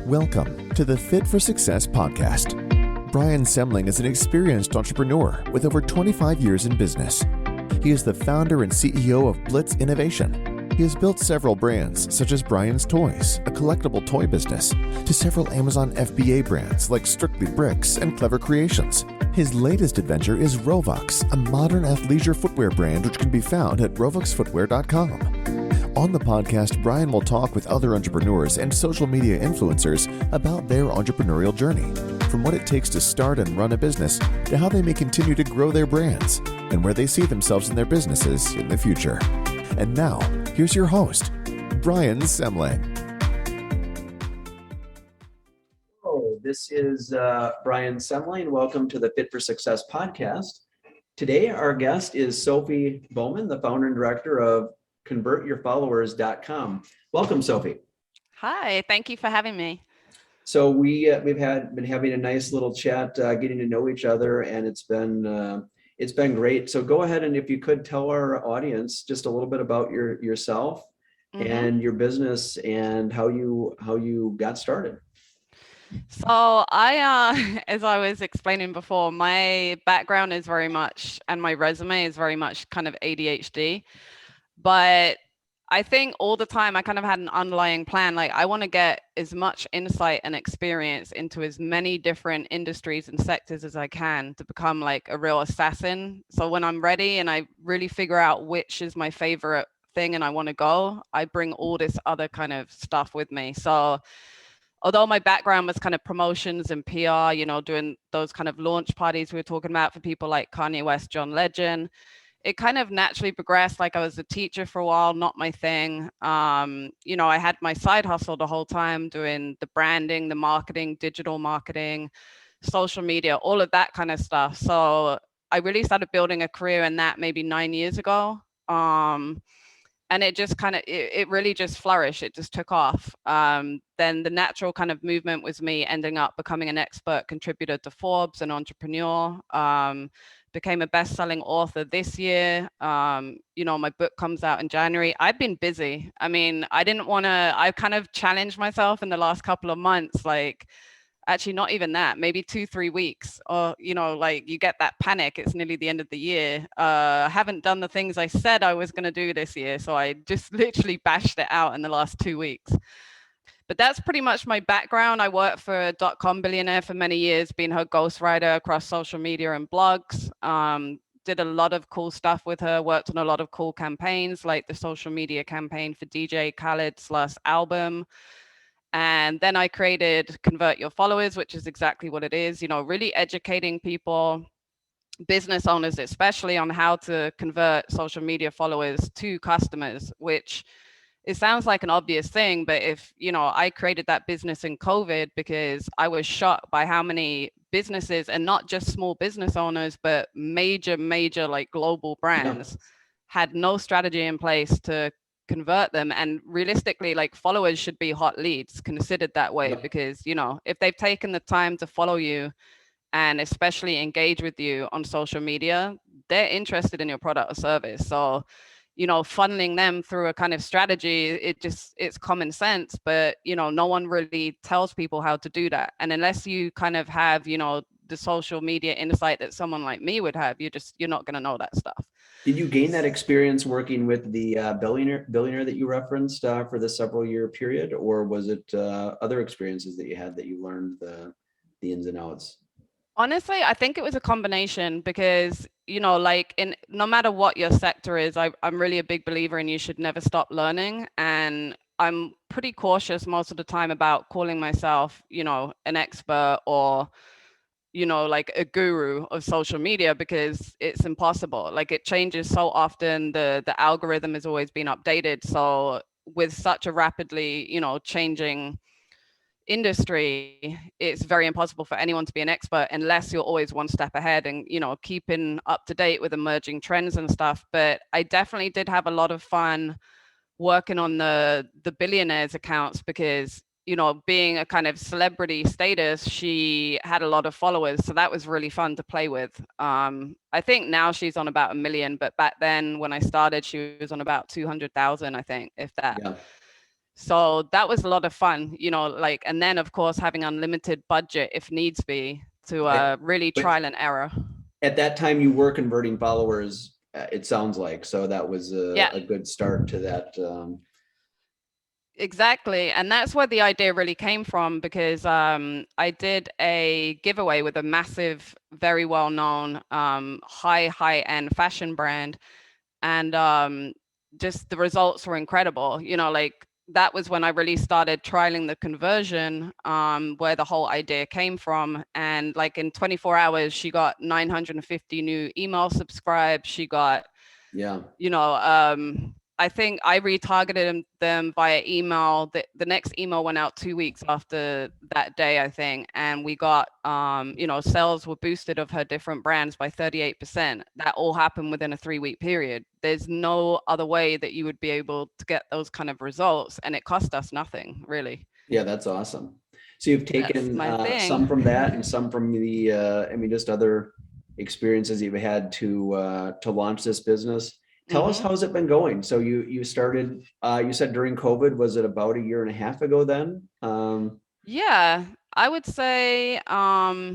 Welcome to the Fit for Success podcast. Brian Semling is an experienced entrepreneur with over 25 years in business. He is the founder and CEO of Blitz Innovation. He has built several brands such as Brian's Toys, a collectible toy business, to several Amazon FBA brands like Strictly Bricks and Clever Creations. His latest adventure is Rovux, a modern athleisure footwear brand which can be found at rovuxfootwear.com. On the podcast, Brian will talk with other entrepreneurs and social media influencers about their entrepreneurial journey, from what it takes to start and run a business to how they may continue to grow their brands and where they see themselves in their businesses in the future. And now, here's your host, Brian Semling. Hello, this is Brian Semling. Welcome to the Fit for Success podcast. Today, our guest is Sophie Bowman, the founder and director of convertyourfollowers.com. Welcome, Sophie. Hi, thank you for having me. So we've been having a nice little chat, getting to know each other, and it's been great. So go ahead, and if you could tell our audience just a little bit about yourself and your business and how you got started. So I, as I was explaining before, my background is very much, and my resume is very much kind of ADHD. But I think all the time I kind of had an underlying plan. Like, I want to get as much insight and experience into as many different industries and sectors as I can to become like a real assassin. So when I'm ready and I really figure out which is my favorite thing and I want to go, I bring all this other kind of stuff with me. So although my background was kind of promotions and PR, doing those kind of launch parties we were talking about for people like Kanye West, John Legend, it kind of naturally progressed. Like, I was a teacher for a while, not my thing. I had my side hustle the whole time doing the branding, the marketing, digital marketing, social media, all of that kind of stuff. So I really started building a career in that maybe 9 years ago. And it just kind of, it really just flourished. It just took off. Then the natural kind of movement was me ending up becoming an expert contributor to Forbes and Entrepreneur. Became a best-selling author this year. My book comes out in January. I've been busy. I mean, I kind of challenged myself in the last couple of months, like, actually not even that, maybe 2-3 weeks, or, like, you get that panic. It's nearly the end of the year. I haven't done the things I said I was going to do this year. So I just literally bashed it out in the last 2 weeks. But that's pretty much my background. I worked for a .com billionaire for many years, being her ghostwriter across social media and blogs. Did a lot of cool stuff with her, worked on a lot of cool campaigns, like the social media campaign for DJ Khaled's last album. And then I created Convert Your Followers, which is exactly what it is, really educating people, business owners especially, on how to convert social media followers to customers, which it sounds like an obvious thing, but I created that business in COVID because I was shocked by how many businesses, and not just small business owners, but major like global brands, had no strategy in place to convert them. And realistically, like, followers should be hot leads, considered that way, because, if they've taken the time to follow you and especially engage with you on social media, they're interested in your product or service. So funneling them through a kind of strategy, it's common sense, but, no one really tells people how to do that. And unless you kind of have, the social media insight that someone like me would have, you're not going to know that stuff. Did you gain that experience working with the billionaire that you referenced for the several year period, or was it other experiences that you had that you learned the ins and outs? Honestly, I think it was a combination because, like, no matter what your sector is, I'm really a big believer in you should never stop learning. And I'm pretty cautious most of the time about calling myself, an expert or, like a guru of social media, because it's impossible. Like, it changes so often. The algorithm has always been updated. So with such a rapidly, changing industry, it's very impossible for anyone to be an expert unless you're always one step ahead and keeping up to date with emerging trends and stuff. But I definitely did have a lot of fun working on the billionaires accounts because being a kind of celebrity status, she had a lot of followers, so that was really fun to play with. I think now she's on about 1 million, but back then when I started, she was on about 200,000, I think, if that. So that was a lot of fun, like, and then of course having unlimited budget if needs be to Right. really But trial and error. at that time you were converting followers, it sounds like. So that was Yeah, a good start to that. exactly. And that's where the idea really came from, because I did a giveaway with a massive, very well-known, high-end fashion brand. And just the results were incredible. Like, that was when I really started trialing the conversion, where the whole idea came from. And like in 24 hours, she got 950 new email subscribes. She got, Yeah. I think I retargeted them via email. The next email went out 2 weeks after that day, I think. And we got, sales were boosted of her different brands by 38%. That all happened within a 3-week period. There's no other way that you would be able to get those kind of results. And it cost us nothing, really. Yeah, that's awesome. So you've That's taken my some from that thing. and some from the, just other experiences you've had to launch this business. Tell us, hmm how's it been going? So you started, you said during COVID, was it about a year and a half ago then? Yeah, I would say I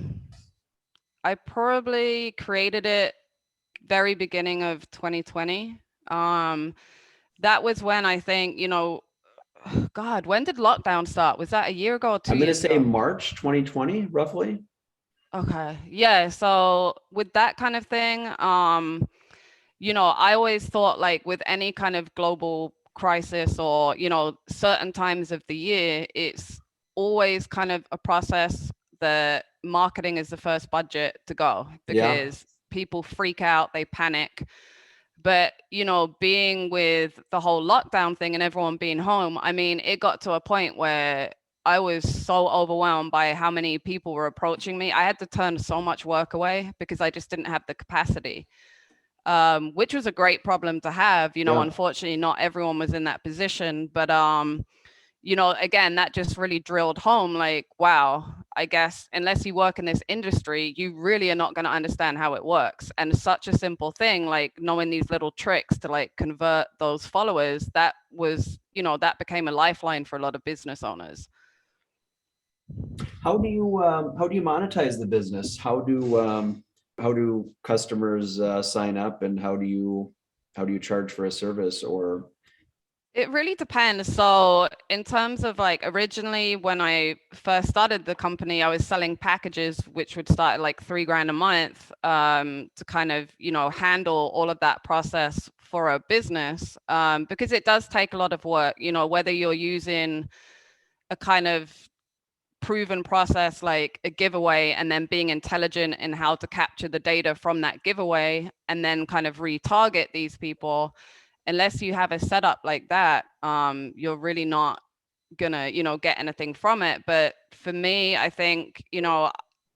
probably created it very beginning of 2020. That was when I think, God, when did lockdown start? Was that a year ago or two I'm going to years say ago? March 2020, roughly. Okay. Yeah. So with that kind of thing, I always thought, like, with any kind of global crisis or, certain times of the year, it's always kind of a process that marketing is the first budget to go, Yeah. because people freak out, they panic. But, being with the whole lockdown thing and everyone being home, I mean, it got to a point where I was so overwhelmed by how many people were approaching me. I had to turn so much work away because I just didn't have the capacity, which was a great problem to have. Yeah. Unfortunately, not everyone was in that position. But again, that just really drilled home, like, wow, I guess unless you work in this industry, you really are not going to understand how it works. And such a simple thing, like knowing these little tricks to like convert those followers, that was, that became a lifeline for a lot of business owners. How do you monetize the business? How do customers sign up, and how do you charge for a service? Or It really depends. So, in terms of like originally when I first started the company, I was selling packages which would start at like $3,000 a month, to kind of, handle all of that process for a business, because it does take a lot of work, whether you're using a kind of proven process like a giveaway and then being intelligent in how to capture the data from that giveaway and then kind of retarget these people. Unless you have a setup like that, you're really not gonna, get anything from it. But for me, I think,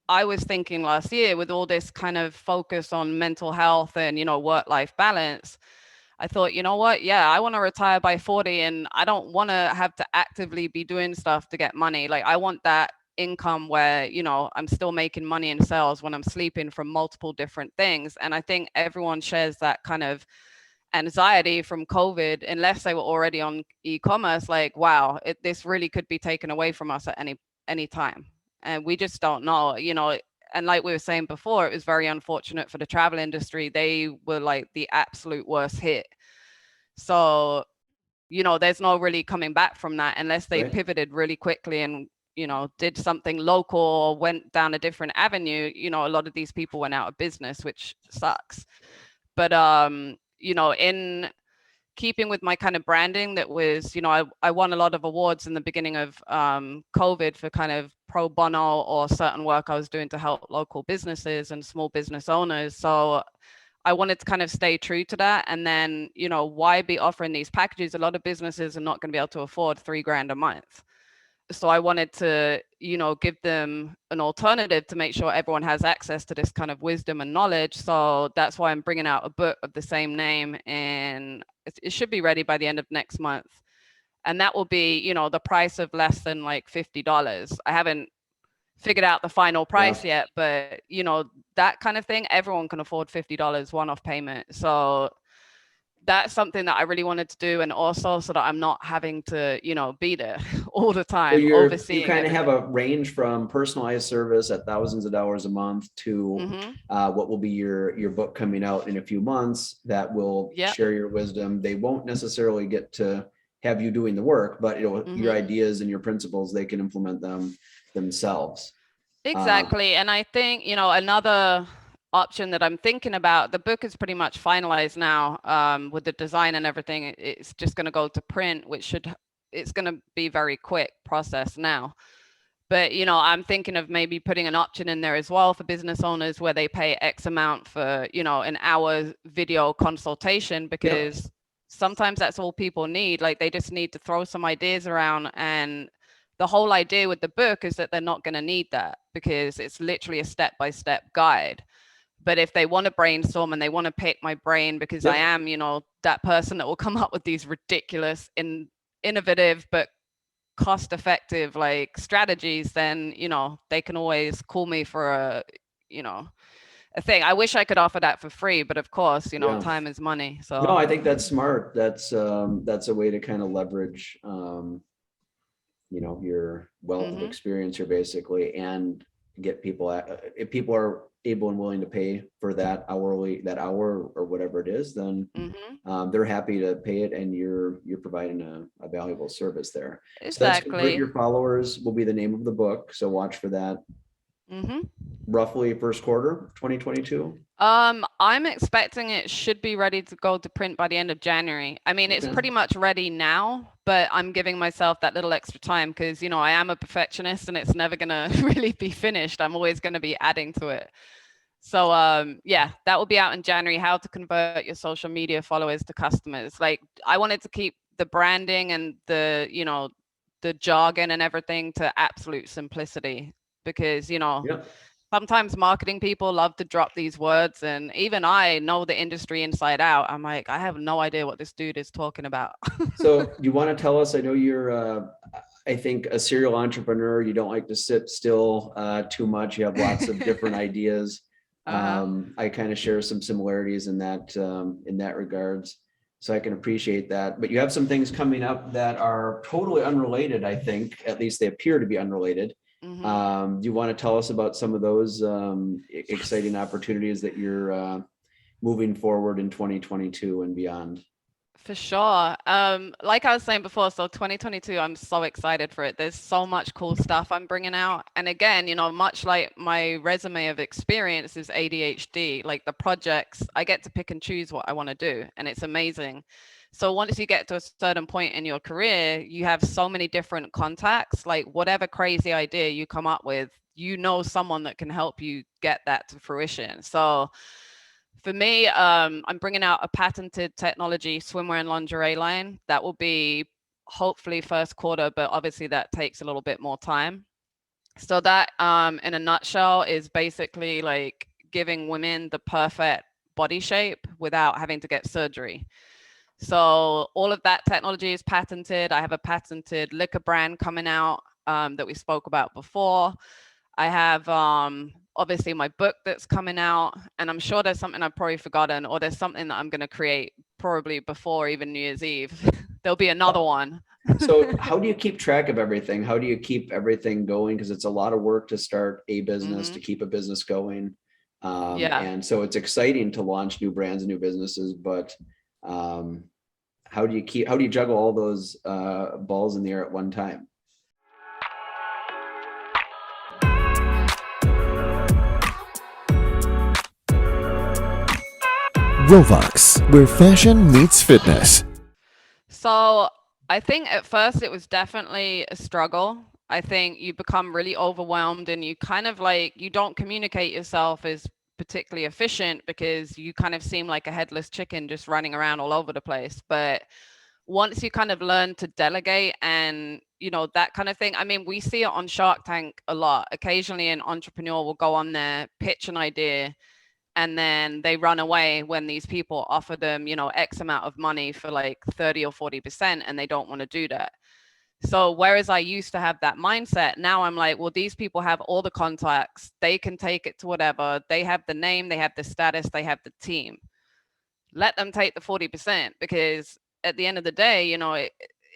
I was thinking last year with all this kind of focus on mental health and, work-life balance, I thought, you know what? Yeah, I want to retire by 40 and I don't want to have to actively be doing stuff to get money. Like, I want that income where, I'm still making money in sales when I'm sleeping from multiple different things. And I think everyone shares that kind of anxiety from COVID, unless they were already on e-commerce, like, wow, this really could be taken away from us at any time. And we just don't know, and like we were saying before, it was very unfortunate for the travel industry. They were like the absolute worst hit. So, there's no really coming back from that unless they right? pivoted really quickly and, did something local or went down a different avenue. A lot of these people went out of business, which sucks. But in keeping with my kind of branding, that was, I won a lot of awards in the beginning of COVID for kind of pro bono or certain work I was doing to help local businesses and small business owners. So I wanted to kind of stay true to that. And then, why be offering these packages? A lot of businesses are not going to be able to afford $3,000 a month. So I wanted to, give them an alternative to make sure everyone has access to this kind of wisdom and knowledge. So that's why I'm bringing out a book of the same name, and it should be ready by the end of next month. And that will be, the price of less than like $50. I haven't figured out the final Yeah. price yet, but that kind of thing, everyone can afford $50 one-off payment. So that's something that I really wanted to do. And also so that I'm not having to, be there all the So time, you overseeing kind of have everything. a range from personalized service at thousands of dollars a month to Mm-hmm. what will be your book coming out in a few months that will Yep. share your wisdom. They won't necessarily get to have you doing the work, but your Mm-hmm. ideas and your principles, they can implement them themselves. Um, Exactly. And I think, another option that I'm thinking about, the book is pretty much finalized now, with the design and everything. It's just going to go to print, it's going to be very quick process now. But, I'm thinking of maybe putting an option in there as well for business owners where they pay X amount for, an hour video consultation, yep. because sometimes that's all people need. Like they just need to throw some ideas around. And the whole idea with the book is that they're not going to need that because it's literally a step-by-step guide. But if they want to brainstorm and they want to pick my brain because I Yep. am, that person that will come up with these ridiculous innovative but cost effective like strategies, then they can always call me for you know a thing. I wish I could offer that for free, but of course, Yeah. time is money. No, So I think that's smart. That's a way to kind of leverage your wealth of hmm experience here basically, and get people if people are able and willing to pay for that hour or whatever it is, then hmm they're happy to pay it, and you're providing a valuable service there. So that's Convert exactly. Your Followers will be the name of the book, so watch for that. hmm Roughly first quarter 2022. I'm expecting it should be ready to go to print by the end of January. I mean, it's Okay. pretty much ready now, but I'm giving myself that little extra time because, I am a perfectionist and it's never going to really be finished. I'm always going to be adding to it. So yeah, that will be out in January. How to convert your social media followers to customers. Like I wanted to keep the branding and the jargon and everything to absolute simplicity because, Yep. sometimes marketing people love to drop these words, and even I know the industry inside out. I'm like, I have no idea what this dude is talking about. So you want to tell us, I know you're I think a serial entrepreneur. You don't like to sit still too much. You have lots of different ideas. Uh-huh. I kind of share some similarities in that regards. So I can appreciate that. But you have some things coming up that are totally unrelated, I think. At least they appear to be unrelated. hmm Do you want to tell us about some of those exciting opportunities that you're moving forward in 2022 and beyond? For sure. Like I was saying before, so 2022, I'm so excited for it. There's so much cool stuff I'm bringing out. And again, much like my resume of experience is ADHD, like the projects, I get to pick and choose what I want to do. And it's amazing. So once you get to a certain point in your career, you have so many different contacts, like whatever crazy idea you come up with, someone that can help you get that to fruition. So for me, I'm bringing out a patented technology swimwear and lingerie line that will be hopefully first quarter, but obviously that takes a little bit more time. So that, in a nutshell, is basically like giving women the perfect body shape without having to get surgery. So all of that technology is patented. I have a patented liquor brand coming out, that we spoke about before. I have, obviously my book that's coming out, and I'm sure there's something I've probably forgotten, or there's something that I'm going to create probably before even New Year's Eve. There'll be another one. So how do you keep track of everything? How do you keep everything going? Because it's a lot of work to start a business, to hmm keep a business going. Yeah, And so it's exciting to launch new brands and new businesses, but um, how do you juggle all those balls in the air at one time? Rovox, where fashion meets fitness. so I think at first it was definitely a struggle. I think you become really overwhelmed and you kind of like, you don't communicate yourself as particularly efficient because you kind of seem like a headless chicken just running around all over the place. But once you kind of learn to delegate and that kind of thing, I mean, we see it on Shark Tank a lot. Occasionally an entrepreneur will go on there, pitch an idea, and then they run away when these people offer them X amount of money for like 30 or 40%, and they don't want to do that. So whereas I used to have that mindset, now I'm like, well, these people have all the contacts, they can take it to whatever, they have the name, they have the status, they have the team. let them take the 40%, because at the end of the day, you know,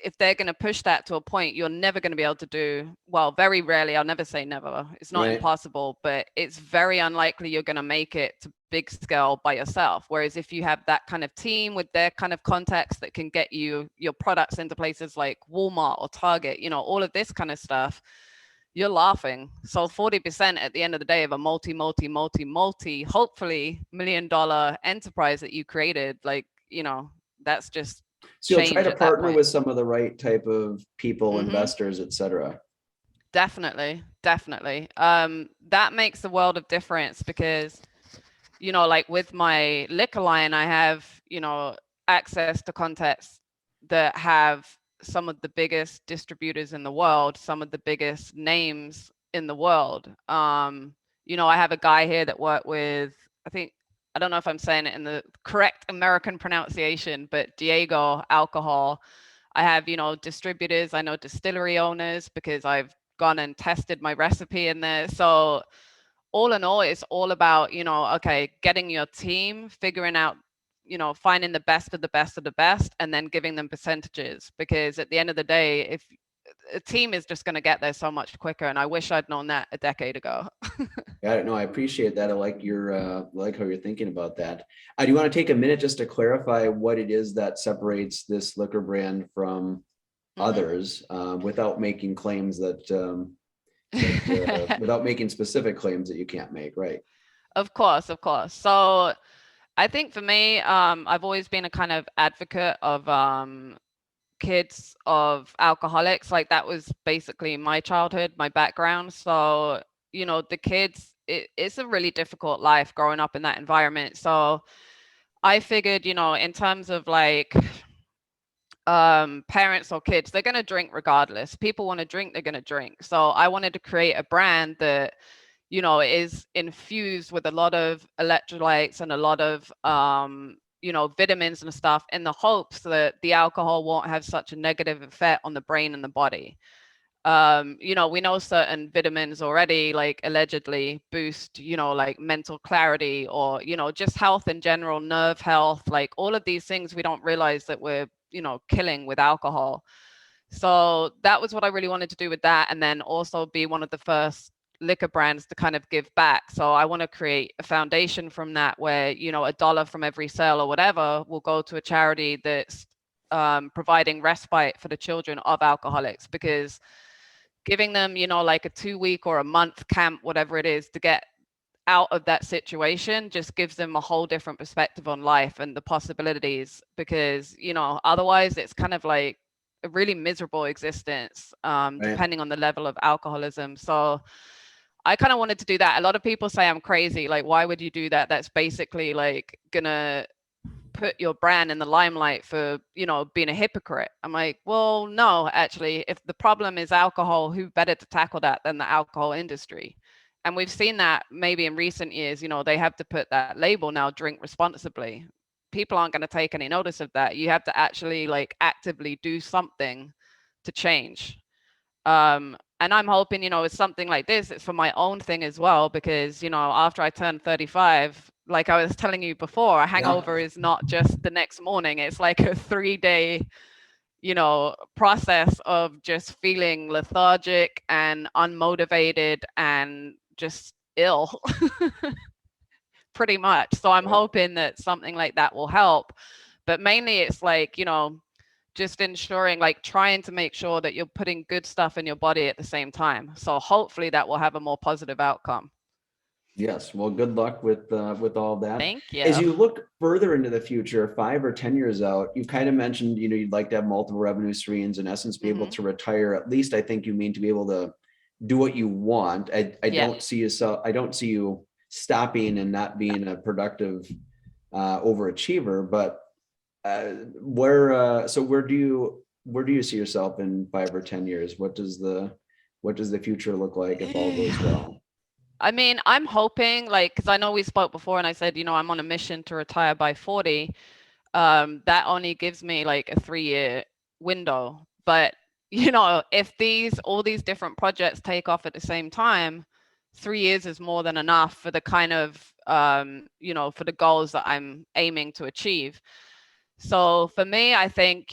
if they're going to push that to a point, you're never going to be able to do well. Very rarely, I'll never say never. It's not Right. impossible, but it's very unlikely you're going to make it to big scale by yourself. Whereas if you have that kind of team with their kind of context that can get you your products into places like Walmart or Target, you know, all of this kind of stuff, you're laughing. So 40% at the end of the day of a multi, hopefully $1 million enterprise that you created, like, you know, that's just So you'll try change to at that partner point. with some of the right type of people, Mm-hmm. investors, et cetera. Definitely, definitely. That makes a world of difference because, you know, like with my liquor line, I have, you know, access to contacts that have some of the biggest distributors in the world, some of the biggest names in the world. You know, I have a guy here that worked with, I think, I don't know if I'm saying it in the correct American pronunciation, but Diego Alcohol. I have, you know, distributors, I know distillery owners because I've gone and tested my recipe in there. So all in all, it's all about, you know, okay, getting your team, figuring out, you know, finding the best of the best of the best, and then giving them percentages. Because at the end of the day, if a team is just going to get there so much quicker, and I wish I'd known that a decade ago. Got it. No, I appreciate that. I like your like how you're thinking about that. I do want to take a minute just to clarify what it is that separates this liquor brand from Hmm. others, without making claims that without making specific claims that you can't make, right? Of course, of course. So I think for me, I've always been a kind of advocate of kids of alcoholics. Like that was basically my childhood, my background. So, you know, the kids, it's a really difficult life growing up in that environment. So I figured, you know, in terms of like parents or kids, they're going to drink regardless. People want to drink, they're going to drink. So I wanted to create a brand that, you know, is infused with a lot of electrolytes and a lot of you know, vitamins and stuff, in the hopes that the alcohol won't have such a negative effect on the brain and the body. You know, we know certain vitamins already, like allegedly boost, you know, like mental clarity, or, you know, just health in general, nerve health, like all of these things we don't realize that we're, you know, killing with alcohol. So that was what I really wanted to do with that. And then also be one of the first liquor brands to kind of give back. So I want to create a foundation from that where, you know, $1 from every sale or whatever will go to a charity that's providing respite for the children of alcoholics, because giving them, you know, like a 2 week or a month camp, whatever it is, to get out of that situation just gives them a whole different perspective on life and the possibilities. Because, you know, otherwise it's kind of like a really miserable existence, Right. depending on the level of alcoholism. So I kind of wanted to do that. A lot of people say I'm crazy, like, why would you do that? That's basically like gonna put your brand in the limelight for, you know, being a hypocrite. I'm like, well, no, actually, if the problem is alcohol, who better to tackle that than the alcohol industry? And we've seen that maybe in recent years, you know, they have to put that label now, drink responsibly. People aren't going to take any notice of that. You have to actually like actively do something to change. And I'm hoping, you know, it's something like this, it's for my own thing as well, because, you know, after I turned 35, like I was telling you before, a Yeah. hangover is not just the next morning. It's like a 3 day, you know, process of just feeling lethargic and unmotivated and just ill, pretty much. So I'm Yeah. hoping that something like that will help. But mainly it's like, you know, just ensuring, like trying to make sure that you're putting good stuff in your body at the same time. So hopefully that will have a more positive outcome. Yes. Well, good luck with all that. Thank As you. you look further into the future, 5 or 10 years out, you kind of mentioned, you know, you'd like to have multiple revenue streams, in essence, be able Hmm. to retire. At least I think you mean to be able to do what you want. I Yeah. don't see you, so I don't see you stopping and not being a productive overachiever. But where do you see yourself in 5 or 10 years? What does the future look like if all goes well? I mean, I'm hoping, like, because I know we spoke before and I said, you know, I'm on a mission to retire by 40. That only gives me like a 3 year window. But, you know, if all these different projects take off at the same time, 3 years is more than enough for the kind of for the goals that I'm aiming to achieve. So for me, I think,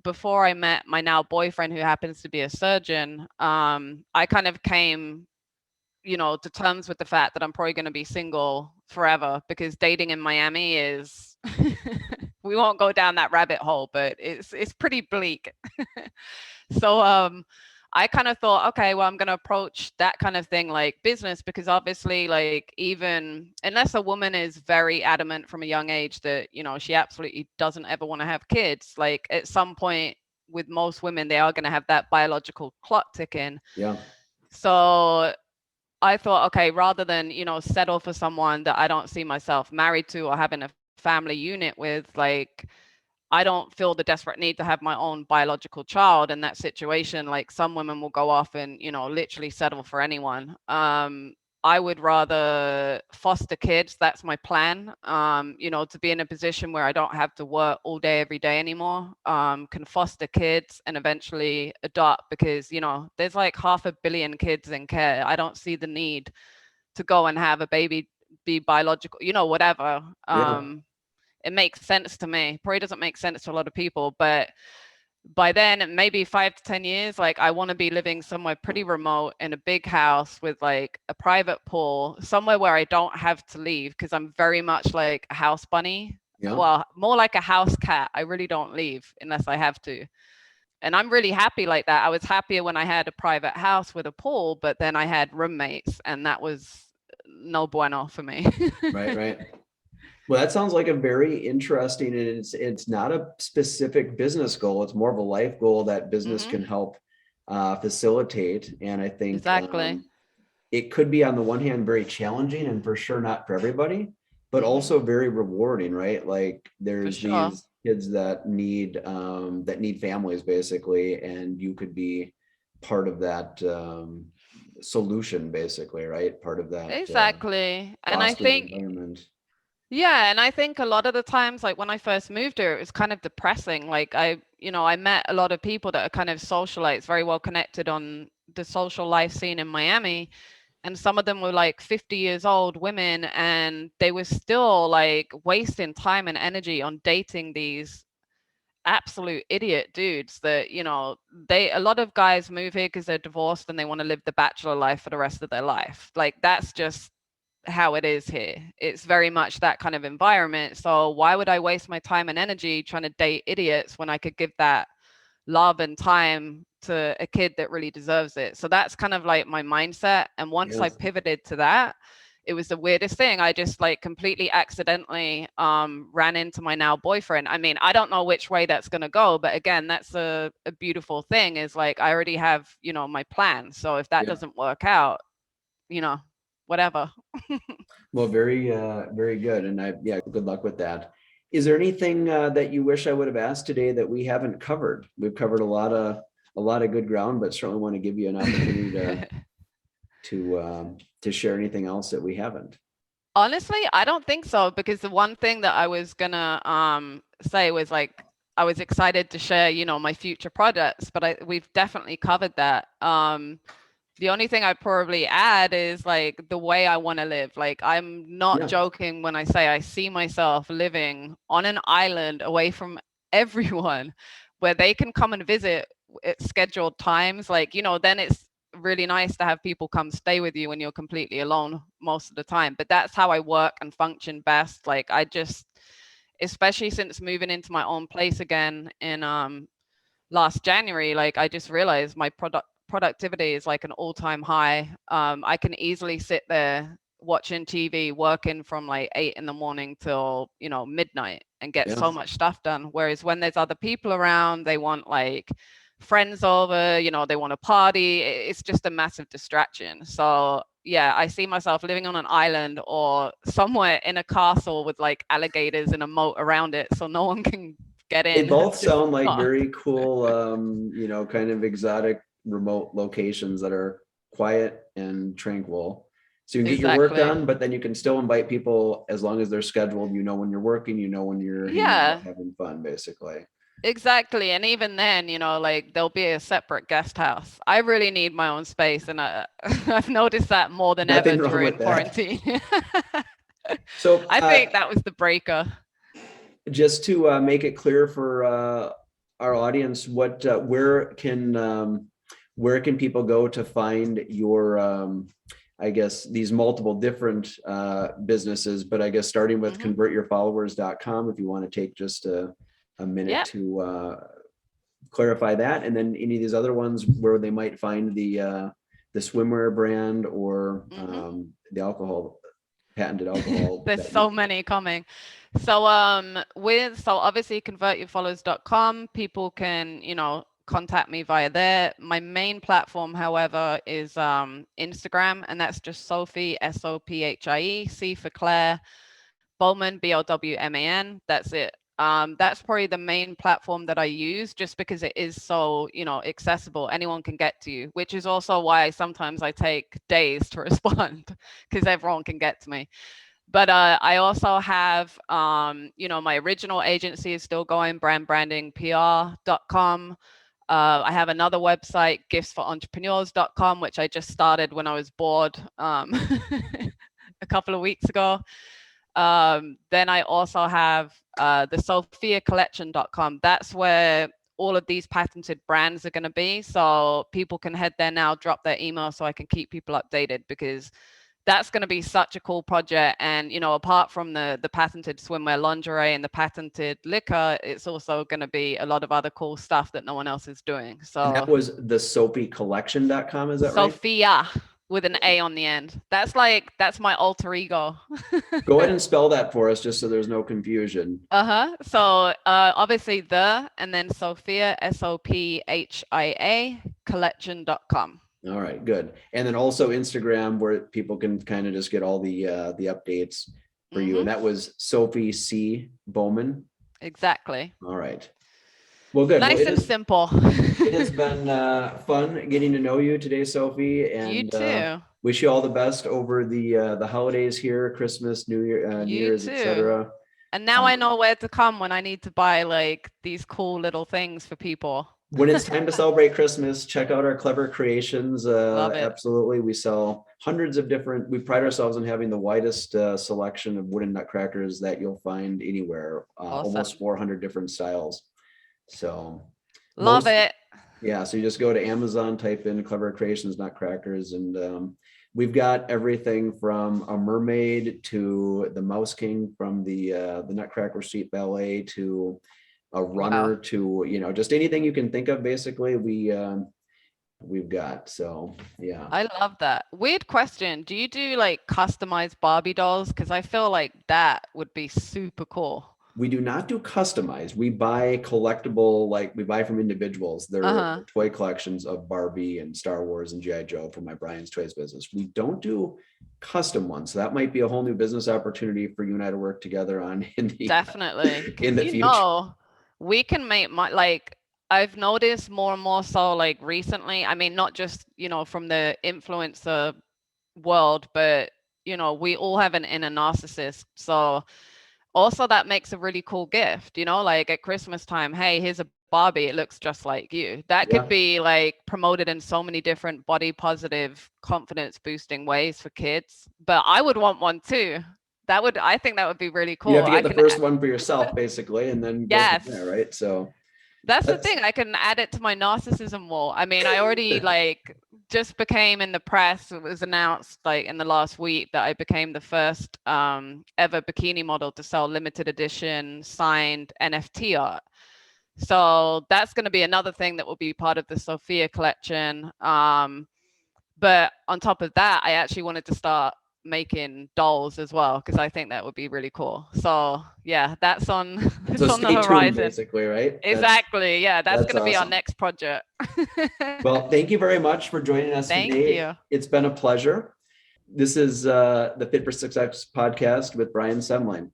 before I met my now boyfriend, who happens to be a surgeon, I kind of came, to terms with the fact that I'm probably going to be single forever, because dating in Miami is, we won't go down that rabbit hole, but it's pretty bleak. So I kind of thought, okay, well, I'm going to approach that kind of thing like business, because obviously, like, even unless a woman is very adamant from a young age that, she absolutely doesn't ever want to have kids, like at some point with most women, they are going to have that biological clock ticking. Yeah. So I thought, okay, rather than, settle for someone that I don't see myself married to or having a family unit with, like, I don't feel the desperate need to have my own biological child in that situation. Like, some women will go off and, literally settle for anyone. I would rather foster kids. That's my plan. To be in a position where I don't have to work all day, every day anymore. Can foster kids and eventually adopt, because, there's like 500 million kids in care. I don't see the need to go and have a baby be biological, whatever. Yeah. It makes sense to me. Probably doesn't make sense to a lot of people, but by then, maybe 5 to 10 years, like, I want to be living somewhere pretty remote in a big house with like a private pool, somewhere where I don't have to leave, because I'm very much like a house bunny. Yeah. Well, more like a house cat. I really don't leave unless I have to. And I'm really happy like that. I was happier when I had a private house with a pool, but then I had roommates, and that was no bueno for me. Right. Well, that sounds like a very interesting, and it's not a specific business goal. It's more of a life goal that business can help facilitate. And I think Exactly. It could be, on the one hand, very challenging and for sure not for everybody, but also very rewarding, right? Like, there's these kids that need families basically, and you could be part of that solution basically, right? Part of that Exactly. And I positive think, environment. yeah, and I think a lot of the times, like when I first moved here, it was kind of depressing. Like, I met a lot of people that are kind of socialites, very well connected on the social life scene in Miami. And some of them were like 50 years old women, and they were still like wasting time and energy on dating these absolute idiot dudes that, a lot of guys move here because they're divorced and they want to live the bachelor life for the rest of their life. Like, that's just how it is here. It's very much that kind of environment. So why would I waste my time and energy trying to date idiots when I could give that love and time to a kid that really deserves it? So that's kind of like my mindset. And once I pivoted to that, it was the weirdest thing. I just like completely accidentally ran into my now boyfriend. I mean, I don't know which way that's going to go, but again, that's a beautiful thing, is like, I already have, my plan. So if that doesn't work out, whatever. Well, very, very good. And good luck with that. Is there anything that you wish I would have asked today that we haven't covered? We've covered a lot of good ground, but certainly want to give you an opportunity to share anything else that we haven't. Honestly, I don't think so, because the one thing that I was gonna say was, like, I was excited to share, my future projects, but we've definitely covered that. The only thing I'd probably add is like the way I want to live. Like, I'm not joking when I say I see myself living on an island away from everyone, where they can come and visit at scheduled times. Like, then it's really nice to have people come stay with you when you're completely alone most of the time. But that's how I work and function best. Like, I just, especially since moving into my own place again in last January, like, I just realized my productivity is like an all-time high. I can easily sit there watching TV, working from like 8 a.m. till, midnight, and get so much stuff done. Whereas when there's other people around, they want like friends over, they want to party. It's just a massive distraction. So yeah, I see myself living on an island or somewhere in a castle with like alligators and a moat around it, so no one can get in. They both sound like very cool, kind of exotic remote locations that are quiet and tranquil. So you can get your work done, but then you can still invite people as long as they're scheduled. When you're working, when you're having fun, basically. Exactly. And even then, like, there'll be a separate guest house. I really need my own space, and I've noticed that more than ever during quarantine. So I think that was the breaker. just to make it clear for our audience, where can people go to find your I guess these multiple different businesses, but I guess starting with convertyourfollowers.com, if you want to take just a minute to clarify that, and then any of these other ones where they might find the swimwear brand or the alcohol, patented alcohol. There's so many coming. So obviously convertyourfollowers.com, people can, contact me via there. My main platform, however, is Instagram, and that's just Sophie, Sophie, C for Claire, Bowman, Bowman. That's it. That's probably the main platform that I use, just because it is so, accessible. Anyone can get to you, which is also why sometimes I take days to respond, because everyone can get to me. But I also have, my original agency is still going, brandbrandingpr.com. I have another website, giftsforentrepreneurs.com, which I just started when I was bored a couple of weeks ago. Then I also have the sophiacollection.com. That's where all of these patented brands are going to be. So people can head there now, drop their email so I can keep people updated, because that's going to be such a cool project. And, apart from the patented swimwear lingerie and the patented liquor, it's also going to be a lot of other cool stuff that no one else is doing. So and that was the sophiacollection.com, is that right? Sophia with an A on the end. That's my alter ego. Go ahead and spell that for us, just so there's no confusion. So obviously and then Sophia, SOPHIA, collection.com. All right, good. And then also Instagram, where people can kind of just get all the updates for you. And that was Sophie C. Bowman. Exactly. All right. Well, good. Nice and simple. It has been fun getting to know you today, Sophie. And you too. Wish you all the best over the holidays here, Christmas, New Year, New Year's, etc. And now I know where to come when I need to buy these cool little things for people. When it's time to celebrate Christmas, check out our Clever Creations. Love it. Absolutely. We sell hundreds of we pride ourselves on having the widest selection of wooden nutcrackers that you'll find anywhere. Awesome. Almost 400 different styles. So love it. Yeah. So you just go to Amazon, type in Clever Creations nutcrackers, and we've got everything from a mermaid to the Mouse King, from the Nutcracker Street Ballet to a runner, to just anything you can think of. Basically, we've got. So yeah, I love that. Weird question: do you do customized Barbie dolls? Because I feel like that would be super cool. We do not do customized. We buy collectible, we buy from individuals. They're toy collections of Barbie and Star Wars and G.I. Joe from my Brian's Toys business. We don't do custom ones. So that might be a whole new business opportunity for you and I to work together on definitely in the future. We can make I've noticed more and more so recently. I mean, not just, from the influencer world, but, we all have an inner narcissist. So also that makes a really cool gift, at Christmas time, hey, here's a Barbie, it looks just like you. That could be promoted in so many different body positive, confidence boosting ways for kids. But I would want one too. I think that would be really cool. You have to get the first one for yourself, basically, and then go from there, right? So that's the thing. I can add it to my narcissism wall. I mean, I already just became, in the press, it was announced in the last week that I became the first ever bikini model to sell limited edition signed NFT art. So that's going to be another thing that will be part of the Sophia collection. But on top of that, I actually wanted to start making dolls as well, because I think that would be really cool. So yeah, that's on the horizon, basically, right? Exactly. That's going to be our next project. Well, thank you very much for joining us today. Thank you. It's been a pleasure. This is the Fit for Success podcast with Brian Semling.